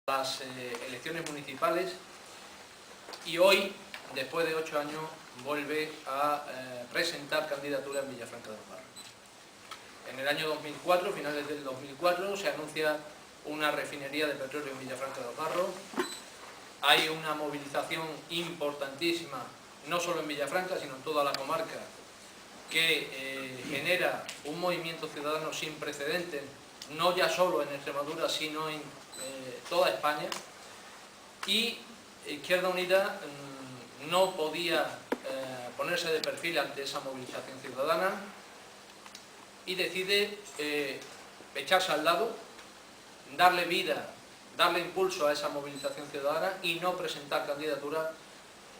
las elecciones municipales y hoy, después de 8 años, vuelve a presentar candidatura en Villafranca de los Barros. En el año 2004, finales del 2004, se anuncia una refinería de petróleo en Villafranca de los Barros. Hay una movilización importantísima, no solo en Villafranca, sino en toda la comarca, que genera un movimiento ciudadano sin precedentes, no ya solo en Extremadura, sino en toda España. Y Izquierda Unida no podía ponerse de perfil ante esa movilización ciudadana y decide echarse al lado, darle vida, darle impulso a esa movilización ciudadana y no presentar candidatura,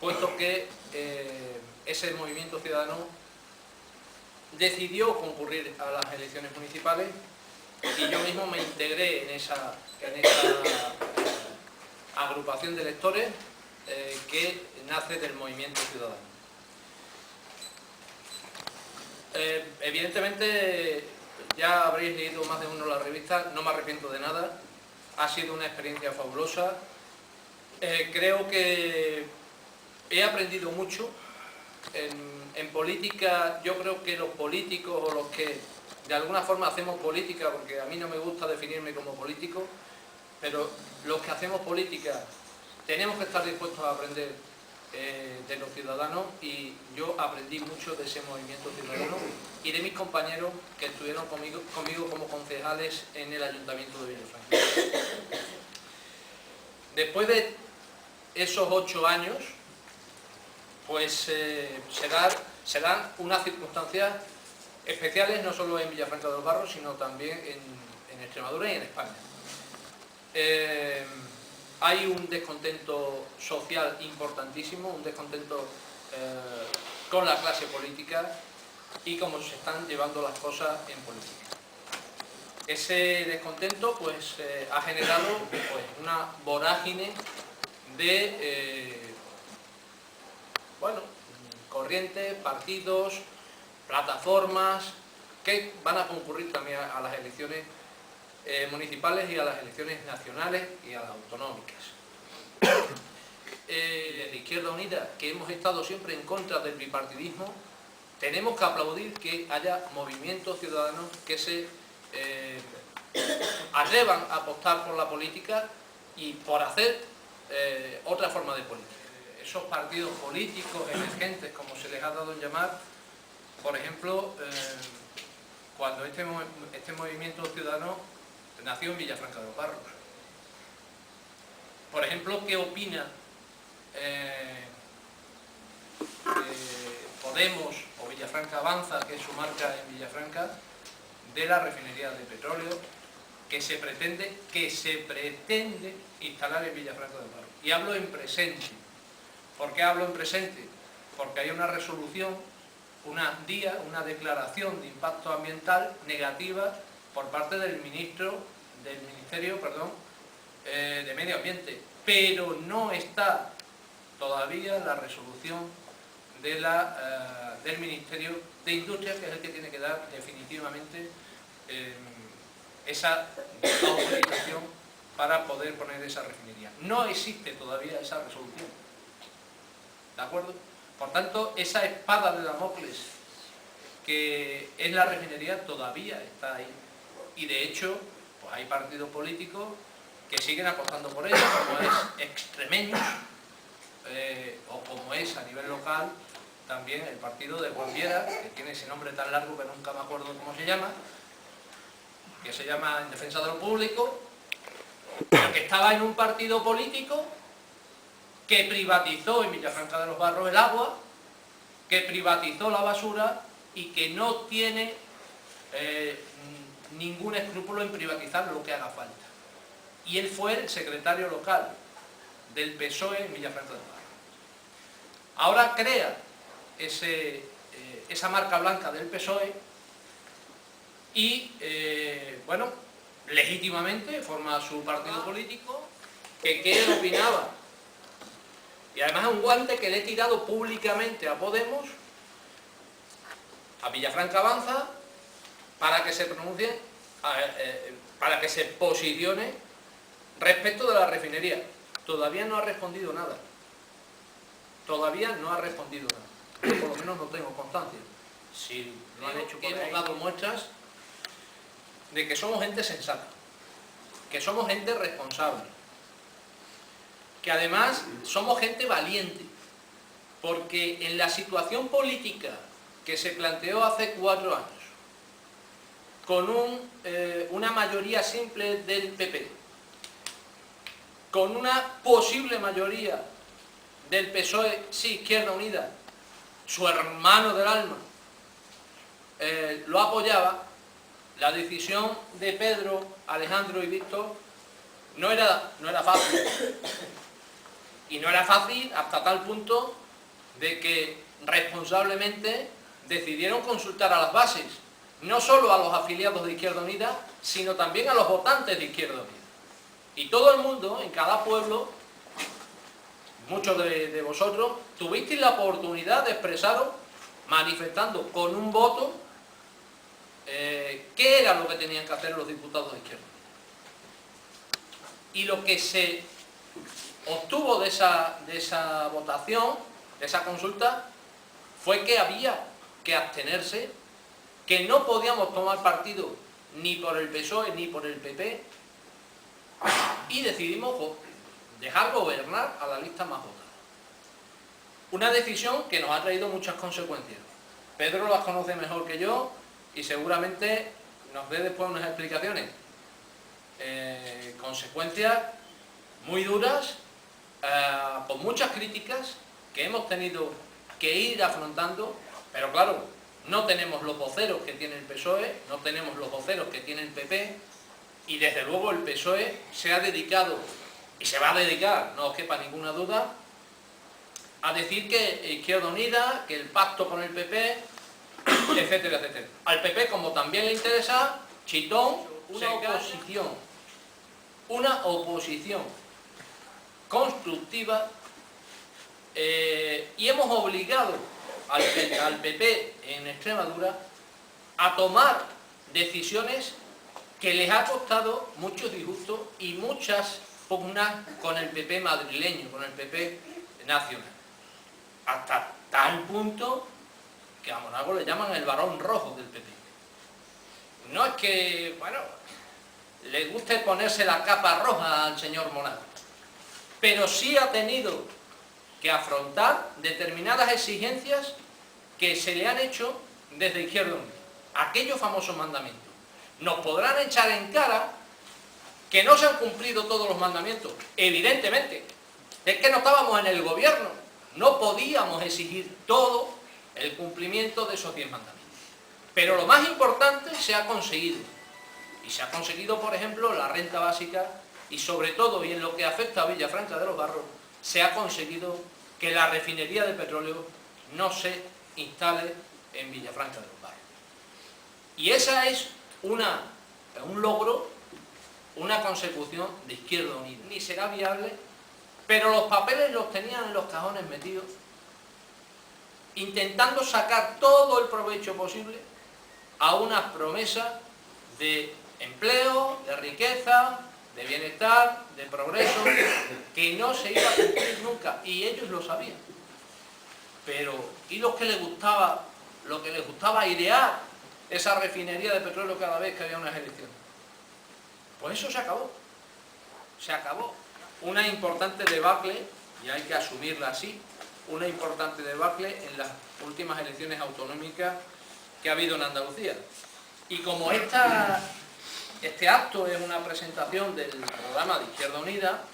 puesto que ese movimiento ciudadano decidió concurrir a las elecciones municipales y yo mismo me integré en esa agrupación de electores que nace del movimiento ciudadano. Evidentemente ya habréis leído más de uno la revista, no me arrepiento de nada, ha sido una experiencia fabulosa. Creo que he aprendido mucho. En política, yo creo que los políticos o los que de alguna forma hacemos política, porque a mí no me gusta definirme como político, pero los que hacemos política tenemos que estar dispuestos a aprender de los ciudadanos, y yo aprendí mucho de ese movimiento ciudadano y de mis compañeros que estuvieron conmigo como concejales en el Ayuntamiento de Villafranca. Después de esos 8 años, pues se dan unas circunstancias especiales, no solo en Villafranca de los Barros, sino también en Extremadura y en España. Hay un descontento social importantísimo, un descontento con la clase política y cómo se están llevando las cosas en política. Ese descontento pues ha generado pues, una vorágine de corrientes, partidos, plataformas que van a concurrir también a las elecciones municipales y a las elecciones nacionales y a las autonómicas. Desde Izquierda Unida, que hemos estado siempre en contra del bipartidismo, tenemos que aplaudir que haya movimientos ciudadanos que se atrevan a apostar por la política y por hacer otra forma de política. Esos partidos políticos emergentes, como se les ha dado en llamar, por ejemplo, cuando este movimiento ciudadano nació en Villafranca de los Barros. Por ejemplo, ¿qué opina Podemos o Villafranca Avanza, que es su marca en Villafranca, de la refinería de petróleo que se pretende instalar en Villafranca de los Barros? Y hablo en presente. ¿Por qué hablo en presente? Porque hay una resolución, una declaración de impacto ambiental negativa por parte del Ministerio de Medio Ambiente, pero no está todavía la resolución del Ministerio de Industria, que es el que tiene que dar definitivamente esa autorización para poder poner esa refinería. No existe todavía esa resolución. ¿De acuerdo? Por tanto, esa espada de Damocles que es la refinería todavía está ahí. Y de hecho, pues hay partidos políticos que siguen apostando por ella, como es Extremeños, o como es a nivel local también el partido de Juan Viera, que tiene ese nombre tan largo que nunca me acuerdo cómo se llama, que se llama En Defensa de lo Público, pero que estaba en un partido político que privatizó en Villafranca de los Barros el agua, que privatizó la basura y que no tiene ningún escrúpulo en privatizar lo que haga falta. Y él fue el secretario local del PSOE en Villafranca de los Barros. Ahora crea esa marca blanca del PSOE y, legítimamente forma su partido político, que ¿qué opinaba? Y además es un guante que le he tirado públicamente a Podemos, a Villafranca Avanza, para que se pronuncie, para que se posicione Respecto de la refinería, todavía no ha respondido nada. Todavía no ha respondido nada. Yo por lo menos no tengo constancia. Si lo han hecho, hemos dado muestras de que somos gente sensata, que somos gente responsable, que además somos gente valiente, porque en la situación política que se planteó hace 4 años, con una mayoría simple del PP, con una posible mayoría del PSOE, sí, Izquierda Unida, su hermano del alma, lo apoyaba, la decisión de Pedro, Alejandro y Víctor no era fácil. Y no era fácil hasta tal punto de que responsablemente decidieron consultar a las bases, no solo a los afiliados de Izquierda Unida, sino también a los votantes de Izquierda Unida. Y todo el mundo, en cada pueblo, muchos de vosotros, tuvisteis la oportunidad de expresaros, manifestando con un voto, qué era lo que tenían que hacer los diputados de Izquierda Unida. Y lo que se obtuvo de esa votación, de esa consulta, fue que había que abstenerse, que no podíamos tomar partido ni por el PSOE ni por el PP, y decidimos dejar gobernar a la lista más votada. Una decisión que nos ha traído muchas consecuencias. Pedro las conoce mejor que yo y seguramente nos dé después unas explicaciones. Consecuencias muy duras, con muchas críticas que hemos tenido que ir afrontando, pero claro, no tenemos los voceros que tiene el PSOE, no tenemos los voceros que tiene el PP, y desde luego el PSOE se ha dedicado, y se va a dedicar, no os quepa ninguna duda, a decir que Izquierda Unida, que el pacto con el PP, etcétera, etcétera. Al PP, como también le interesa, chitón, una oposición constructiva, y hemos obligado al PP en Extremadura a tomar decisiones que les ha costado muchos disgustos y muchas pugnas con el PP madrileño, con el PP nacional. Hasta tal punto que a Monago le llaman el varón rojo del PP. No es que, bueno, le guste ponerse la capa roja al señor Monago, pero sí ha tenido que afrontar determinadas exigencias que se le han hecho desde Izquierda Unida, aquellos famosos mandamientos. Nos podrán echar en cara que no se han cumplido todos los mandamientos, evidentemente, es que no estábamos en el gobierno, no podíamos exigir todo el cumplimiento de esos 10 mandamientos. Pero lo más importante se ha conseguido, y se ha conseguido, por ejemplo, la renta básica, y sobre todo, y en lo que afecta a Villafranca de los Barros, se ha conseguido que la refinería de petróleo no se instale en Villafranca de los Barros. Y esa es un logro, una consecución de Izquierda Unida. Ni será viable, pero los papeles los tenían en los cajones metidos, intentando sacar todo el provecho posible a unas promesas de empleo, de riqueza, de bienestar, de progreso, que no se iba a cumplir nunca, y ellos lo sabían. Pero, ¿y lo que les gustaba airear esa refinería de petróleo cada vez que había unas elecciones? Pues eso se acabó. Se acabó. Una importante debacle, y hay que asumirla así, una importante debacle en las últimas elecciones autonómicas que ha habido en Andalucía. Y como este acto es una presentación del programa de Izquierda Unida,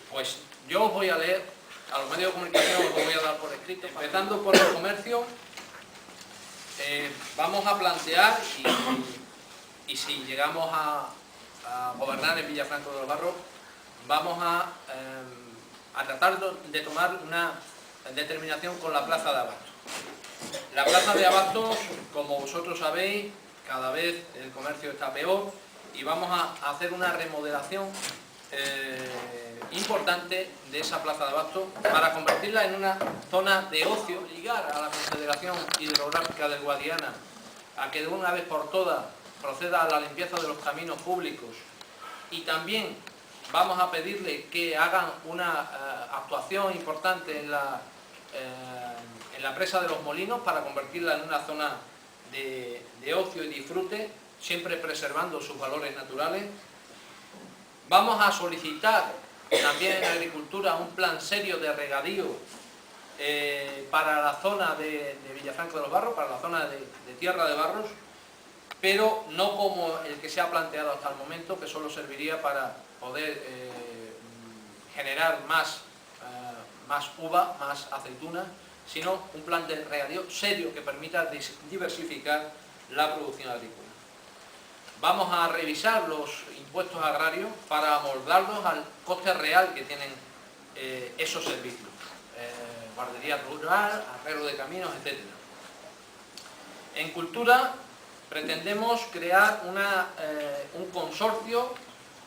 pues yo os voy a leer, a los medios de comunicación os lo voy a dar por escrito. Empezando por el comercio, vamos a plantear, y si llegamos a gobernar en Villafranca de los Barros, vamos a tratar de tomar una determinación con la plaza de Abastos. La plaza de Abastos, como vosotros sabéis, cada vez el comercio está peor, y vamos a hacer una remodelación importante de esa plaza de Abastos para convertirla en una zona de ocio, obligar a la Confederación Hidrográfica del Guadiana a que de una vez por todas proceda a la limpieza de los caminos públicos, y también vamos a pedirle que hagan una actuación importante en la presa de los Molinos para convertirla en una zona de ocio y disfrute, siempre preservando sus valores naturales. Vamos a solicitar también en agricultura un plan serio de regadío para la zona de Villafranca de los Barros, para la zona de Tierra de Barros, pero no como el que se ha planteado hasta el momento, que solo serviría para poder generar más uva, más aceituna, sino un plan de regadío serio que permita diversificar la producción agrícola. Vamos a revisar los impuestos agrarios para amoldarlos al coste real que tienen esos servicios. Guardería rural, arreglo de caminos, etc. En cultura pretendemos crear un consorcio,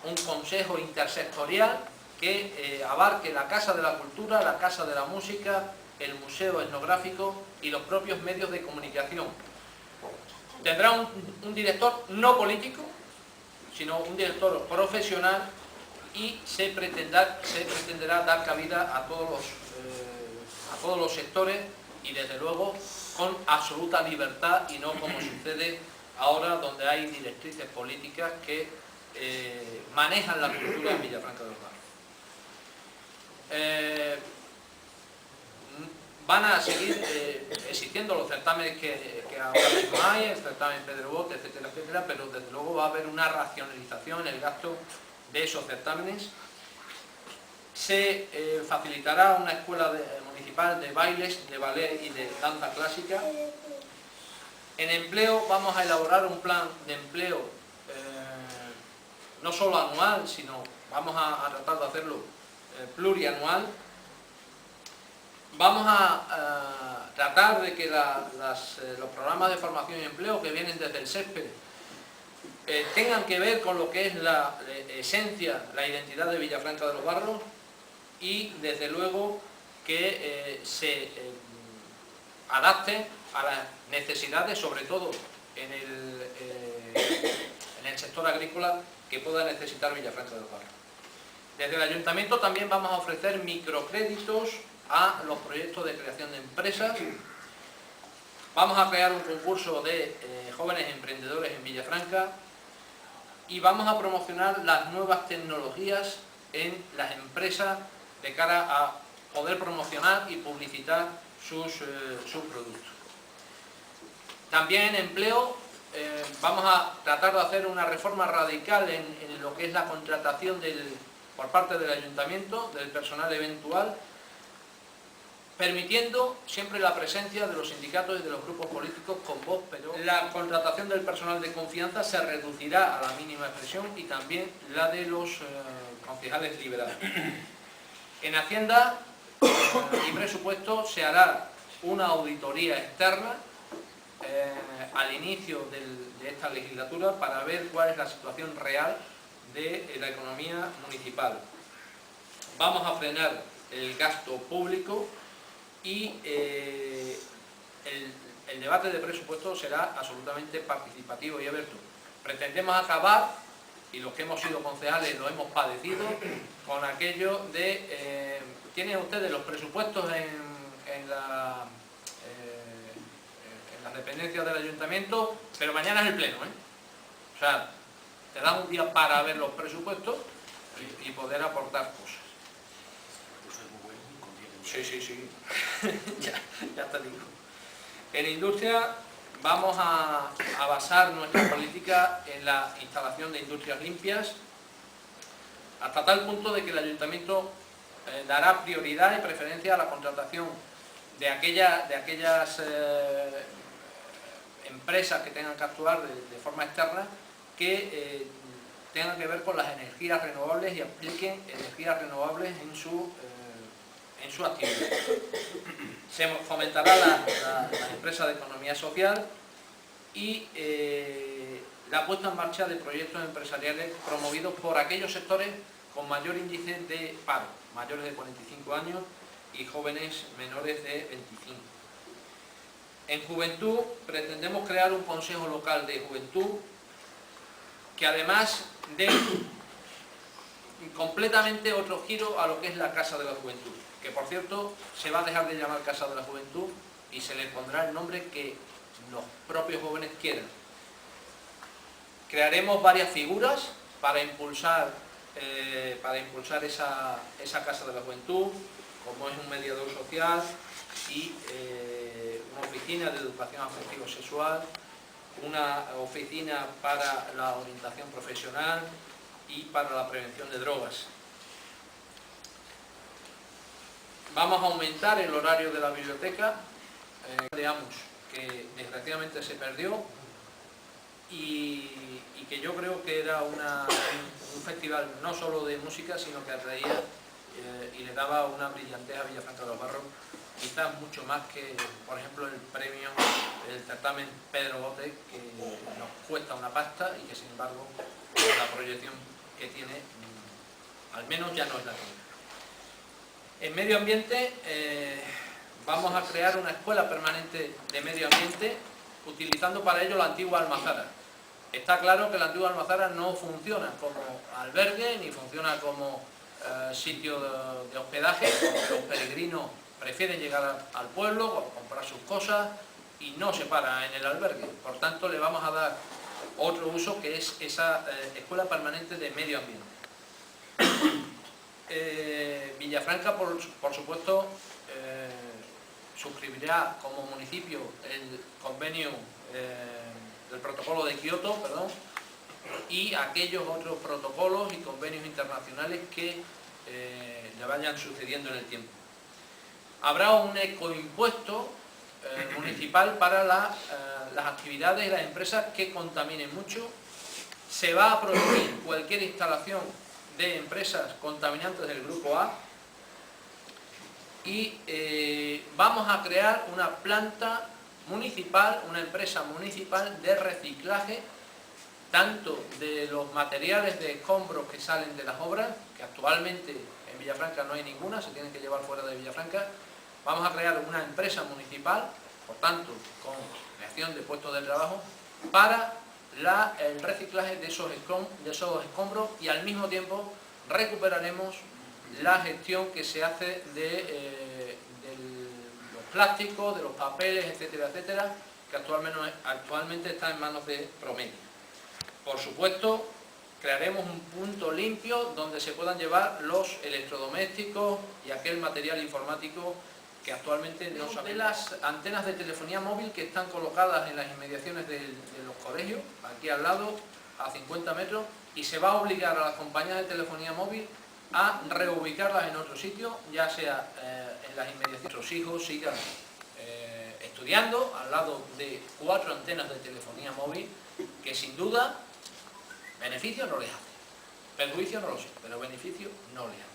un consejo intersectorial que abarque la Casa de la Cultura, la Casa de la Música, el Museo Etnográfico y los propios medios de comunicación. Tendrá un director no político, sino un director profesional, y se pretenderá dar cabida a todos los sectores, y desde luego con absoluta libertad, y no como sucede ahora, donde hay directrices políticas que manejan la cultura en Villafranca de los Barros. Van a seguir existiendo los certámenes que ahora mismo hay, el certamen Pedro Bote, etcétera, etcétera, pero desde luego va a haber una racionalización en el gasto de esos certámenes. Se facilitará una escuela municipal de bailes, de ballet y de danza clásica. En empleo vamos a elaborar un plan de empleo no solo anual, sino vamos a tratar de hacerlo plurianual. Vamos a tratar de que los programas de formación y empleo que vienen desde el SESPE tengan que ver con lo que es la esencia, la identidad de Villafranca de los Barros, y desde luego que se adapten a las necesidades, sobre todo en el sector agrícola, que pueda necesitar Villafranca de los Barros. Desde el Ayuntamiento también vamos a ofrecer microcréditos a los proyectos de creación de empresas. Vamos a crear un concurso de jóvenes emprendedores en Villafranca, y vamos a promocionar las nuevas tecnologías en las empresas de cara a poder promocionar y publicitar sus productos. También en empleo vamos a tratar de hacer una reforma radical en lo que es la contratación por parte del Ayuntamiento del personal eventual, permitiendo siempre la presencia de los sindicatos y de los grupos políticos con voz, pero la contratación del personal de confianza se reducirá a la mínima expresión, y también la de los concejales liberados. En Hacienda y Presupuesto se hará una auditoría externa al inicio de esta legislatura para ver cuál es la situación real de la economía municipal. Vamos a frenar el gasto público, y el debate de presupuesto será absolutamente participativo y abierto. Pretendemos acabar, y los que hemos sido concejales lo hemos padecido, con aquello de tienen ustedes los presupuestos en las dependencias del ayuntamiento, pero mañana es el pleno, O sea, te dan un día para ver los presupuestos y poder aportar cosas. Sí. ya te digo. En industria vamos a basar nuestra política en la instalación de industrias limpias, hasta tal punto de que el ayuntamiento dará prioridad y preferencia a la contratación de aquellas empresas que tengan que actuar de forma externa, que tengan que ver con las energías renovables y apliquen energías renovables en su actividad. Se fomentará las empresas de economía social, y la puesta en marcha de proyectos empresariales promovidos por aquellos sectores con mayor índice de paro, mayores de 45 años y jóvenes menores de 25. En juventud pretendemos crear un consejo local de juventud que, además de completamente otro giro a lo que es la Casa de la Juventud, que por cierto se va a dejar de llamar Casa de la Juventud y se le pondrá el nombre que los propios jóvenes quieran. Crearemos varias figuras para impulsar esa Casa de la Juventud, como es un mediador social y una oficina de educación afectivo-sexual, una oficina para la orientación profesional y para la prevención de drogas. Vamos a aumentar el horario de la biblioteca de Amus, que desgraciadamente se perdió y que yo creo que era un festival no solo de música, sino que atraía y le daba una brillantez a Villafranca de los Barros, quizás mucho más que, por ejemplo, el premio, el certamen Pedro Bote, que nos cuesta una pasta y que sin embargo la proyección que tiene, al menos ya no es la misma. En medio ambiente vamos a crear una escuela permanente de medio ambiente utilizando para ello la antigua Almazara. Está claro que la antigua Almazara no funciona como albergue ni funciona como sitio de hospedaje, porque los peregrinos prefieren llegar al pueblo, comprar sus cosas y no se para en el albergue. Por tanto, le vamos a dar otro uso, que es esa escuela permanente de medio ambiente. Villafranca, por supuesto, suscribirá como municipio el convenio del protocolo de Kioto, y aquellos otros protocolos y convenios internacionales que le vayan sucediendo en el tiempo. Habrá un ecoimpuesto municipal para las actividades y las empresas que contaminen mucho. Se va a prohibir cualquier instalación de empresas contaminantes del grupo A y vamos a crear una planta municipal, una empresa municipal de reciclaje tanto de los materiales de escombros que salen de las obras, que actualmente en Villafranca no hay ninguna, se tienen que llevar fuera de Villafranca. Vamos a crear una empresa municipal, por tanto, con creación de puestos de trabajo, para el reciclaje de esos escombros y al mismo tiempo recuperaremos la gestión que se hace de los plásticos, de los papeles, etcétera, etcétera, que actualmente está en manos de Promedia. Por supuesto, crearemos un punto limpio donde se puedan llevar los electrodomésticos y aquel material informático que actualmente no son. De las antenas de telefonía móvil que están colocadas en las inmediaciones de los colegios, aquí al lado, a 50 metros, y se va a obligar a las compañías de telefonía móvil a reubicarlas en otro sitio, ya sea en las inmediaciones. Nuestros hijos sigan estudiando al lado de 4 antenas de telefonía móvil que sin duda beneficio no les hace. Perjuicio no lo sé, pero beneficio no les hace.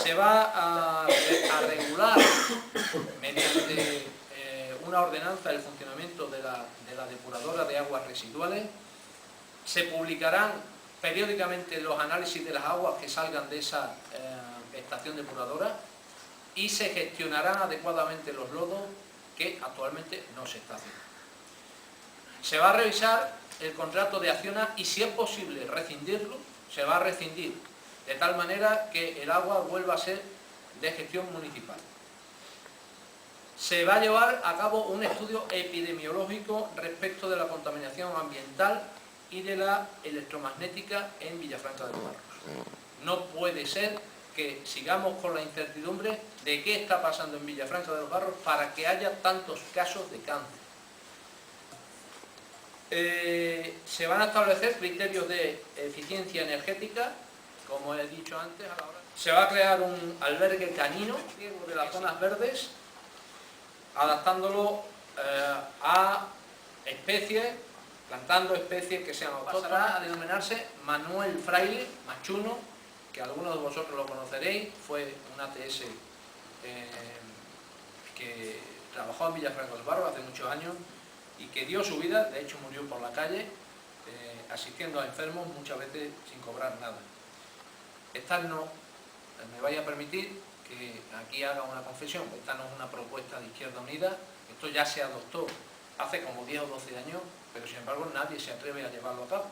Se va a regular mediante una ordenanza el funcionamiento de la depuradora de aguas residuales. Se publicarán periódicamente los análisis de las aguas que salgan de esa estación depuradora y se gestionarán adecuadamente los lodos, que actualmente no se está haciendo. Se va a revisar el contrato de Acciona y, si es posible rescindirlo, se va a rescindir, de tal manera que el agua vuelva a ser de gestión municipal. Se va a llevar a cabo un estudio epidemiológico respecto de la contaminación ambiental y de la electromagnética en Villafranca de los Barros. No puede ser que sigamos con la incertidumbre de qué está pasando en Villafranca de los Barros para que haya tantos casos de cáncer. Se van a establecer criterios de eficiencia energética, como he dicho antes. Se va a crear un albergue canino de las zonas verdes, adaptándolo a especies, plantando especies que sean autóctonas. Pasará a denominarse Manuel Fraile Machuno, que algunos de vosotros lo conoceréis. Fue un ATS que trabajó en Villafranca de los Barros hace muchos años y que dio su vida, de hecho murió por la calle, asistiendo a enfermos, muchas veces sin cobrar nada. Esta no, me vaya a permitir que aquí haga una confesión, esta no es una propuesta de Izquierda Unida, esto ya se adoptó hace como 10 o 12 años, pero sin embargo nadie se atreve a llevarlo a cabo.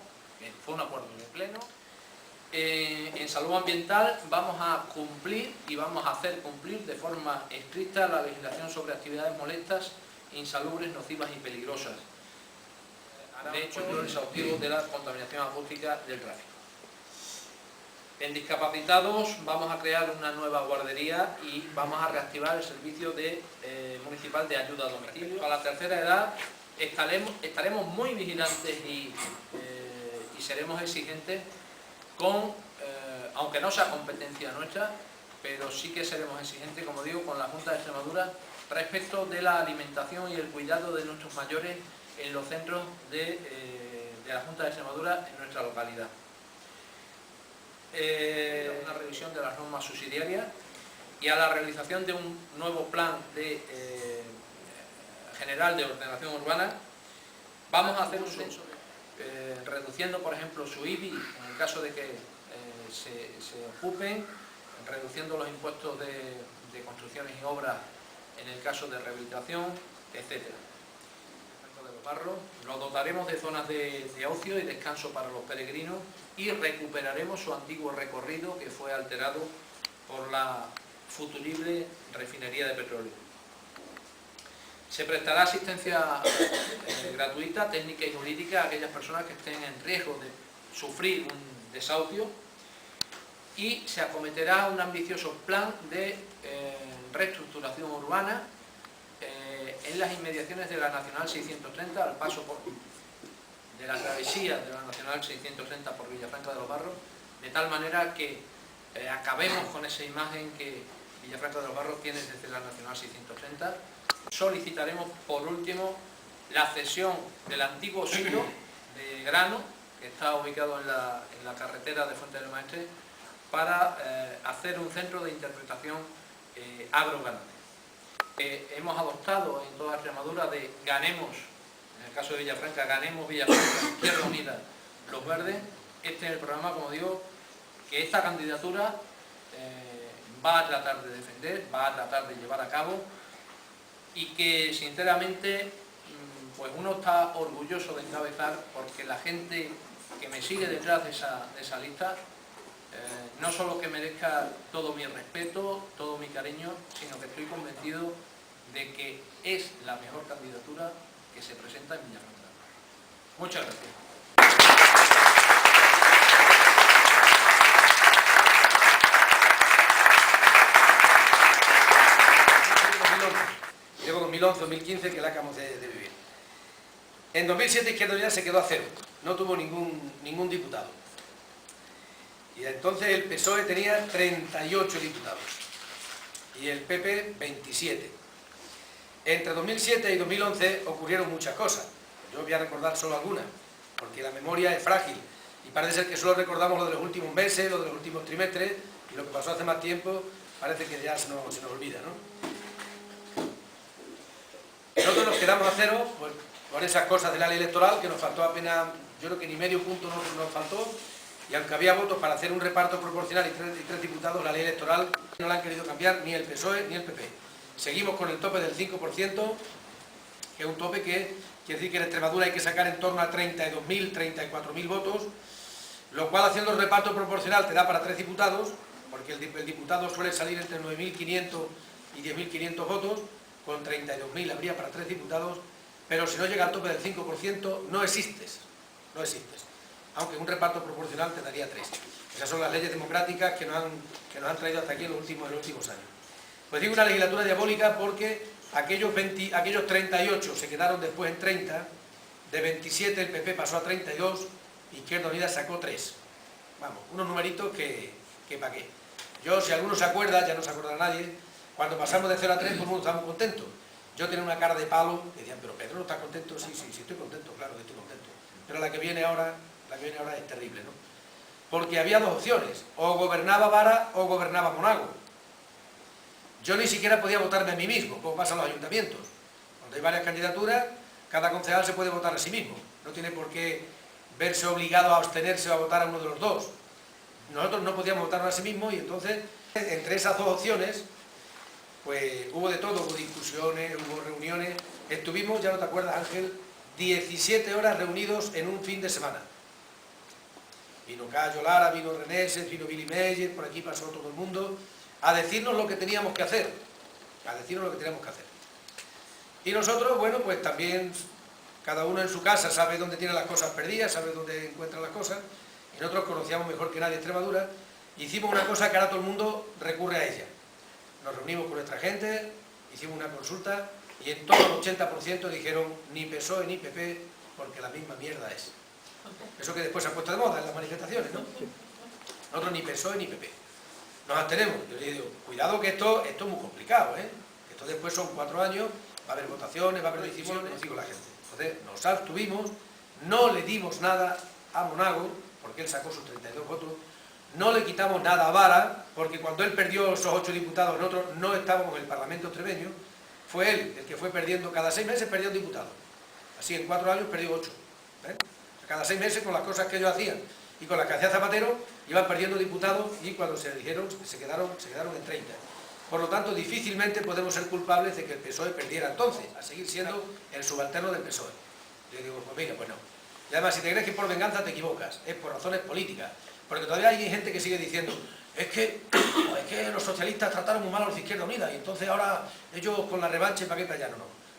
Fue un acuerdo de pleno. En salud ambiental vamos a cumplir y vamos a hacer cumplir de forma estricta la legislación sobre actividades molestas, insalubres, nocivas y peligrosas. De hecho, el exhaustivo de la contaminación acústica del tráfico. En discapacitados vamos a crear una nueva guardería y vamos a reactivar el servicio municipal de ayuda a domicilio. A la tercera edad estaremos muy vigilantes y seremos exigentes aunque no sea competencia nuestra, pero sí que seremos exigentes, como digo, con la Junta de Extremadura respecto de la alimentación y el cuidado de nuestros mayores en los centros de la Junta de Extremadura en nuestra localidad. Una revisión de las normas subsidiarias y a la realización de un nuevo plan general de ordenación urbana. Vamos a hacer un censo reduciendo, por ejemplo, su IBI en el caso de que se ocupen, reduciendo los impuestos de construcciones y obras en el caso de rehabilitación, etc. Lo dotaremos de zonas de ocio y descanso para los peregrinos y recuperaremos su antiguo recorrido que fue alterado por la futurible refinería de petróleo. Se prestará asistencia gratuita, técnica y jurídica a aquellas personas que estén en riesgo de sufrir un desahucio y se acometerá un ambicioso plan de reestructuración urbana en las inmediaciones de la Nacional 630, al paso de la travesía de la Nacional 630 por Villafranca de los Barros, de tal manera que acabemos con esa imagen que Villafranca de los Barros tiene desde la Nacional 630. Solicitaremos, por último, la cesión del antiguo silo de grano, que está ubicado en la carretera de Fuente del Maestre, para hacer un centro de interpretación agroganadera. Hemos adoptado en toda Extremadura de Ganemos, en el caso de Villafranca, Ganemos Villafranca, Izquierda Unida, Los Verdes. Este es el programa, como digo, que esta candidatura va a tratar de defender, va a tratar de llevar a cabo y que, sinceramente, pues uno está orgulloso de encabezar, porque la gente que me sigue detrás de esa lista no solo que merezca todo mi respeto, todo mi cariño, sino que estoy convencido de que es la mejor candidatura que se presenta en Villafranca. Muchas gracias. Llevo 2011-2015 que la acabamos de vivir. En 2007 Izquierda Unida se quedó a cero, no tuvo ningún diputado. Y entonces el PSOE tenía 38 diputados y el PP 27. Entre 2007 y 2011 ocurrieron muchas cosas. Yo voy a recordar solo algunas, porque la memoria es frágil y parece ser que solo recordamos lo de los últimos meses, lo de los últimos trimestres, y lo que pasó hace más tiempo parece que ya se nos olvida, ¿no? Nosotros nos quedamos a cero pues, con esas cosas de la ley electoral, que nos faltó apenas, yo creo que ni medio punto nos faltó, y aunque había votos para hacer un reparto proporcional y tres diputados, la ley electoral no la han querido cambiar ni el PSOE ni el PP. Seguimos con el tope del 5%, que es un tope que quiere decir que en Extremadura hay que sacar en torno a 32.000, 34.000 votos, lo cual, haciendo el reparto proporcional, te da para 3 diputados, porque el diputado suele salir entre 9.500 y 10.500 votos, con 32.000 habría para 3 diputados, pero si no llega al tope del 5%, no existes. Aunque un reparto proporcional te daría 3. Esas son las leyes democráticas que nos han traído hasta aquí en los últimos años. Pues digo una legislatura diabólica porque aquellos 38 se quedaron después en 30, de 27 el PP pasó a 32, Izquierda Unida sacó 3. Vamos, unos numeritos que para qué. Yo, si alguno se acuerda, ya no se acordará nadie, cuando pasamos de 0 a 3, todo el mundo estábamos contentos. Yo tenía una cara de palo, que decían, pero Pedro, ¿no está contento? Sí, estoy contento, claro que estoy contento. Pero la que viene ahora es terrible, ¿no? Porque había dos opciones, o gobernaba Vara o gobernaba Monago. Yo ni siquiera podía votarme a mí mismo, como pasa en los ayuntamientos. Cuando hay varias candidaturas, cada concejal se puede votar a sí mismo. No tiene por qué verse obligado a abstenerse o a votar a uno de los dos. Nosotros no podíamos votarnos a sí mismos y entonces, entre esas dos opciones, pues hubo de todo, hubo discusiones, hubo reuniones. Estuvimos, ya no te acuerdas, Ángel, 17 horas reunidos en un fin de semana. Vino Cayo Lara, vino Reneses, vino Billy Meyer, por aquí pasó todo el mundo, a decirnos lo que teníamos que hacer, Y nosotros, bueno, pues también, cada uno en su casa sabe dónde tiene las cosas perdidas, sabe dónde encuentra las cosas, y nosotros conocíamos mejor que nadie Extremadura, hicimos una cosa que ahora todo el mundo recurre a ella. Nos reunimos con nuestra gente, hicimos una consulta, y en todo el 80% dijeron ni PSOE ni PP, porque la misma mierda es. Eso que después se ha puesto de moda en las manifestaciones, ¿no? Nosotros ni PSOE ni PP. Nos abstenemos. Yo le digo, cuidado que esto es muy complicado, ¿eh? Esto después son 4 años, va a haber votaciones, va a haber decisiones, nos digo la gente. Entonces nos abstuvimos, no le dimos nada a Monago, porque él sacó sus 32 votos, no le quitamos nada a Vara, porque cuando él perdió esos 8 diputados, nosotros no estábamos en el Parlamento extremeño, fue él el que fue perdiendo, cada 6 meses perdió un diputado. Así en 4 años perdió 8. ¿Eh? Cada 6 meses con las cosas que ellos hacían y con las que hacía Zapatero, iban perdiendo diputados y cuando se eligieron se quedaron en 30. Por lo tanto, difícilmente podemos ser culpables de que el PSOE perdiera entonces, a seguir siendo el subalterno del PSOE. Yo digo, pues mira, pues no. Y además, si te crees que es por venganza, te equivocas, es por razones políticas. Porque todavía hay gente que sigue diciendo, es que los socialistas trataron muy mal a los de Izquierda Unida y entonces ahora ellos con la revancha, ¿para qué callar?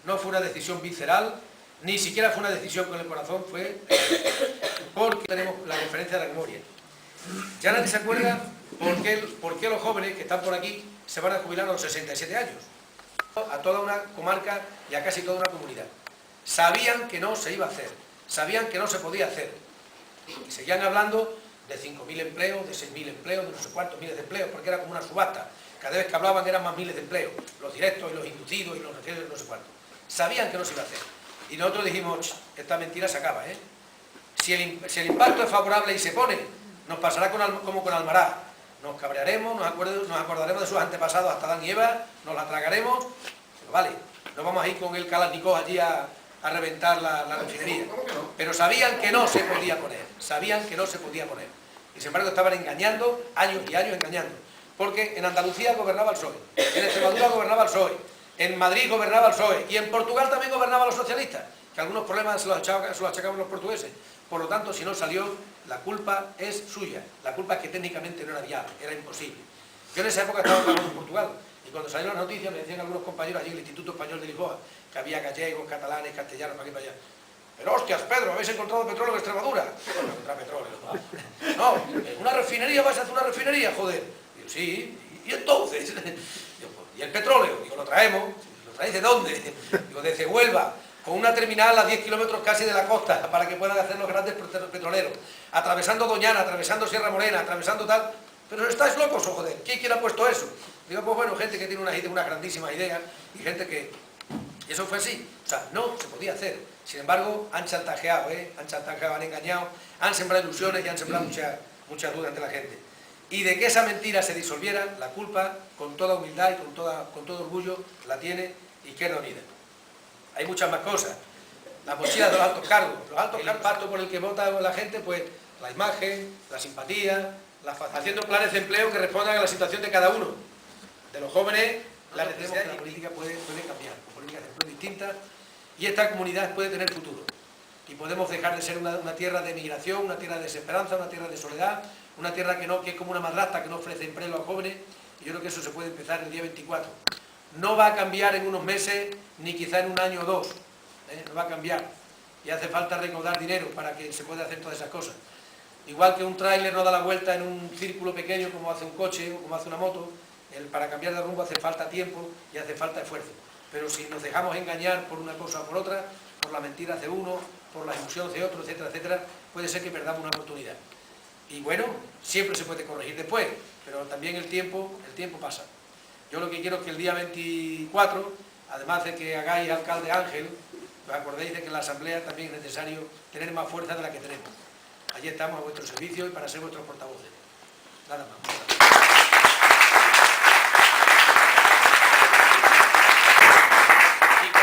No fue una decisión visceral, ni siquiera fue una decisión con el corazón, fue porque tenemos la referencia de la memoria. Ya nadie se acuerda por qué los jóvenes que están por aquí se van a jubilar a los 67 años. A toda una comarca y a casi toda una comunidad. Sabían que no se iba a hacer, sabían que no se podía hacer. Y seguían hablando de 5.000 empleos, de 6.000 empleos, de no sé cuántos miles de empleos, porque era como una subasta. Cada vez que hablaban eran más miles de empleos, los directos y los inducidos y los recientes, no sé cuántos. Sabían que no se iba a hacer. Y nosotros dijimos, esta mentira se acaba, ¿eh? Si el impacto es favorable y se pone, nos pasará como con Almará. Nos cabrearemos, nos acordaremos de sus antepasados hasta Adán y Eva, nos la tragaremos, pero vale, no vamos a ir con el Kalashnikov allí a reventar la refinería. Pero sabían que no se podía poner, Y sin embargo estaban engañando, años y años engañando. Porque en Andalucía gobernaba el PSOE, en Extremadura gobernaba el PSOE, en Madrid gobernaba el PSOE y en Portugal también gobernaban los socialistas, que algunos problemas se los achacaban los portugueses. Por lo tanto, si no salió, la culpa es suya. La culpa es que técnicamente no era viable, era imposible. Yo en esa época estaba trabajando en Portugal y cuando salieron las noticias me decían algunos compañeros allí en el Instituto Español de Lisboa que había gallegos, catalanes, castellanos, para aquí para allá. Pero hostias, Pedro, ¿habéis encontrado petróleo en Extremadura? No encontrar petróleo. No, ¿una refinería? ¿Vais a hacer una refinería? Joder. Digo, sí, ¿y entonces? Digo, ¿y el petróleo? Digo, lo traemos. ¿Lo traéis de dónde? Digo, desde Huelva, con una terminal a 10 kilómetros casi de la costa, para que puedan hacer los grandes petroleros, atravesando Doñana, atravesando Sierra Morena, atravesando tal. Pero estáis locos, o joder, ¿quién ha puesto eso? Digo, pues bueno, gente que tiene unas grandísimas ideas y gente que... Eso fue así, o sea, no se podía hacer. Sin embargo, han chantajeado, han engañado, han sembrado ilusiones y han sembrado muchas dudas ante la gente. Y de que esa mentira se disolviera, la culpa, con toda humildad y con todo orgullo, la tiene Izquierda Unida. Hay muchas más cosas. La mochila de los altos cargos, el impacto por el que vota la gente, pues la imagen, la simpatía, haciendo planes de empleo que respondan a la situación de cada uno. De los jóvenes, la necesidad de la política puede cambiar, con políticas de empleo distintas, y esta comunidad puede tener futuro. Y podemos dejar de ser una tierra de migración, una tierra de desesperanza, una tierra de soledad, una tierra que es como una madrastra que no ofrece empleo a los jóvenes, y yo creo que eso se puede empezar el día 24. No va a cambiar en unos meses, ni quizá en un año o dos, no va a cambiar. Y hace falta recaudar dinero para que se pueda hacer todas esas cosas. Igual que un tráiler no da la vuelta en un círculo pequeño como hace un coche o como hace una moto, para cambiar de rumbo hace falta tiempo y hace falta esfuerzo. Pero si nos dejamos engañar por una cosa o por otra, por las mentiras de uno, por las ilusiones de otro, etcétera, etcétera, puede ser que perdamos una oportunidad. Y bueno, siempre se puede corregir después, pero también el tiempo pasa. Yo lo que quiero es que el día 24, además de que hagáis alcalde Ángel, os acordéis de que en la asamblea también es necesario tener más fuerza de la que tenemos. Allí estamos a vuestro servicio y para ser vuestros portavoces. Nada más.